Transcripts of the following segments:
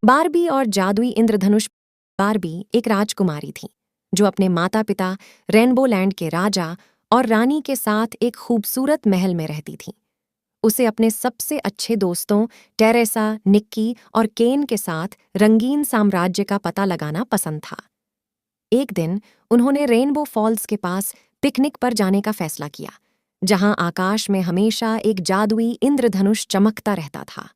Barbie और जादुई इंद्रधनुष। Barbie एक राजकुमारी थी जो अपने माता पिता रेनबो लैंड के राजा और रानी के साथ एक खूबसूरत महल में रहती थी। उसे अपने सबसे अच्छे दोस्तों टेरेसा, निक्की और केन के साथ रंगीन साम्राज्य का पता लगाना पसंद था। एक दिन उन्होंने रेनबो फॉल्स के पास पिकनिक पर जाने का फैसला किया, जहां आकाश में हमेशा एक जादुई इंद्रधनुष चमकता रहता था।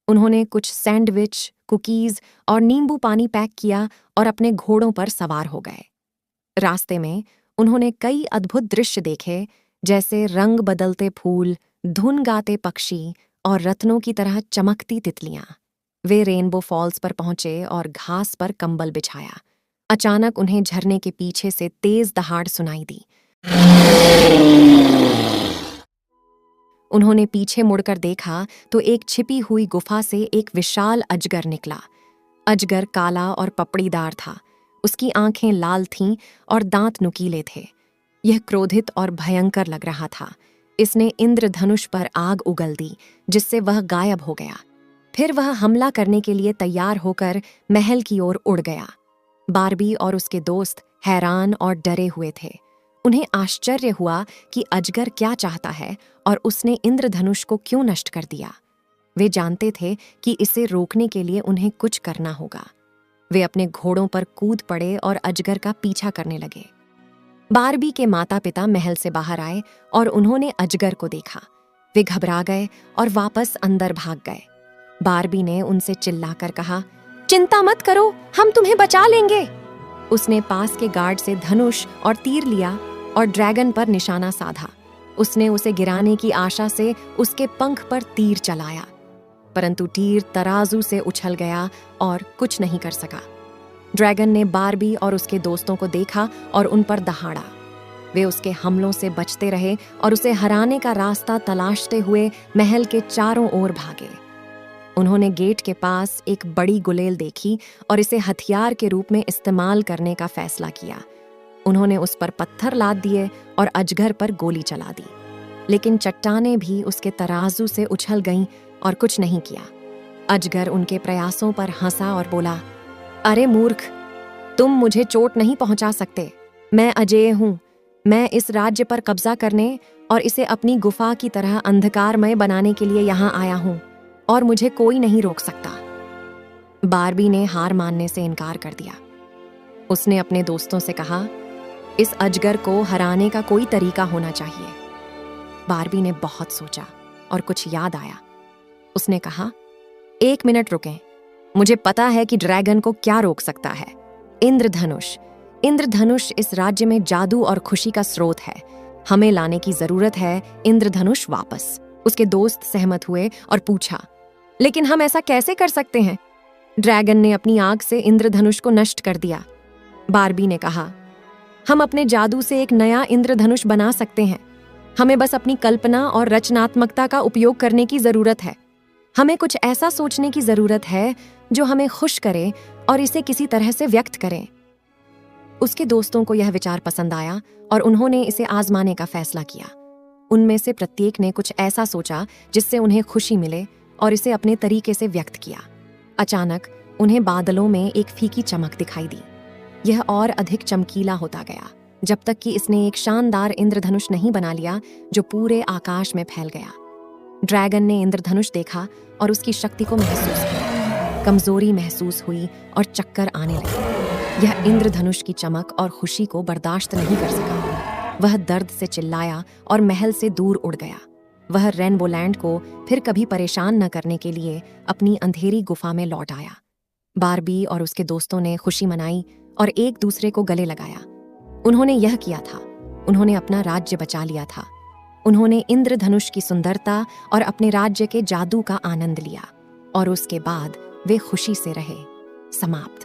उन्होंने कुछ सैंडविच, कुकीज और नींबू पानी पैक किया और अपने घोड़ों पर सवार हो गए। रास्ते में उन्होंने कई अद्भुत दृश्य देखे, जैसे रंग बदलते फूल, धुन गाते पक्षी और रत्नों की तरह चमकती तितलियां। वे रेनबो फॉल्स पर पहुंचे और घास पर कंबल बिछाया। अचानक उन्हें झरने के पीछे से तेज दहाड़ सुनाई दी। उन्होंने पीछे मुड़कर देखा तो एक छिपी हुई गुफा से एक विशाल अजगर निकला। अजगर काला और पपड़ीदार था। उसकी आंखें लाल थीं और दांत नुकीले थे। यह क्रोधित और भयंकर लग रहा था। इसने इंद्रधनुष पर आग उगल दी, जिससे वह गायब हो गया। फिर वह हमला करने के लिए तैयार होकर महल की ओर उड़ गया। बारबी और उसके दोस्त हैरान और डरे हुए थे। उन्हें आश्चर्य हुआ कि अजगर क्या चाहता है और उसने इंद्रधनुष को क्यों नष्ट कर दिया। वे जानते थे कि इसे रोकने के लिए उन्हें कुछ करना होगा। वे अपने घोड़ों पर कूद पड़े और अजगर का पीछा करने लगे। बारबी के माता पिता महल से बाहर आए और उन्होंने अजगर को देखा। वे घबरा गए और वापस अंदर भाग गए। बारबी ने उनसे चिल्लाकर कहा, चिंता मत करो, हम तुम्हें बचा लेंगे। उसने पास के गार्ड से धनुष और तीर लिया और ड्रैगन पर निशाना साधा। उसने उसे गिराने की आशा से उसके पंख पर तीर चलाया, परंतु तीर तराजू से उछल गया और कुछ नहीं कर सका। ड्रैगन ने बारबी और उसके दोस्तों को देखा और उन पर दहाड़ा। वे उसके हमलों से बचते रहे और उसे हराने का रास्ता तलाशते हुए महल के चारों ओर भागे। उन्होंने गेट के पास एक बड़ी गुलेल देखी और इसे हथियार के रूप में इस्तेमाल करने का फैसला किया। उन्होंने उस पर पत्थर लाद दिए और अजगर पर गोली चला दी, लेकिन चट्टानें भी उसके तराजू से उछल गईं और कुछ नहीं किया। अजगर उनके प्रयासों पर हंसा और बोला, अरे मूर्ख, तुम मुझे चोट नहीं पहुंचा सकते। मैं अजेय हूं। मैं इस राज्य पर कब्जा करने और इसे अपनी गुफा की तरह अंधकारमय बनाने के लिए यहां आया हूं और मुझे कोई नहीं रोक सकता। बारबी ने हार मानने से इनकार कर दिया। उसने अपने दोस्तों से कहा, इस अजगर को हराने का कोई तरीका होना चाहिए। बारबी ने बहुत सोचा और कुछ याद आया। उसने कहा, 1 मिनट रुकें, मुझे पता है कि ड्रैगन को क्या रोक सकता है। इंद्रधनुष। इंद्रधनुष इस राज्य में जादू और खुशी का स्रोत है। हमें लाने की जरूरत है इंद्रधनुष वापस। उसके दोस्त सहमत हुए और पूछा, लेकिन हम ऐसा कैसे कर सकते हैं? ड्रैगन ने अपनी आग से इंद्रधनुष को नष्ट कर दिया। बारबी ने कहा, हम अपने जादू से एक नया इंद्रधनुष बना सकते हैं। हमें बस अपनी कल्पना और रचनात्मकता का उपयोग करने की जरूरत है। हमें कुछ ऐसा सोचने की जरूरत है जो हमें खुश करे और इसे किसी तरह से व्यक्त करें। उसके दोस्तों को यह विचार पसंद आया और उन्होंने इसे आजमाने का फैसला किया। उनमें से प्रत्येक ने कुछ ऐसा सोचा जिससे उन्हें खुशी मिले और इसे अपने तरीके से व्यक्त किया। अचानक उन्हें बादलों में एक फीकी चमक दिखाई दी। यह और अधिक चमकीला होता गया, जब तक कि इसने एक शानदार इंद्रधनुष नहीं बना लिया जो पूरे आकाश में फैल गया। ड्रैगन ने इंद्रधनुष देखा और उसकी शक्ति को महसूस किया। कमजोरी महसूस हुई और चक्कर आने लगे। यह इंद्रधनुष की चमक और खुशी को बर्दाश्त नहीं कर सका। वह दर्द से चिल्लाया और महल से दूर उड़ गया। वह रेनबो लैंड को फिर कभी परेशान न करने के लिए अपनी अंधेरी गुफा में लौट आया। बारबी और उसके दोस्तों ने खुशी मनाई और एक दूसरे को गले लगाया। उन्होंने यह किया था, उन्होंने अपना राज्य बचा लिया था। उन्होंने इंद्रधनुष की सुंदरता और अपने राज्य के जादू का आनंद लिया और उसके बाद वे खुशी से रहे। समाप्त।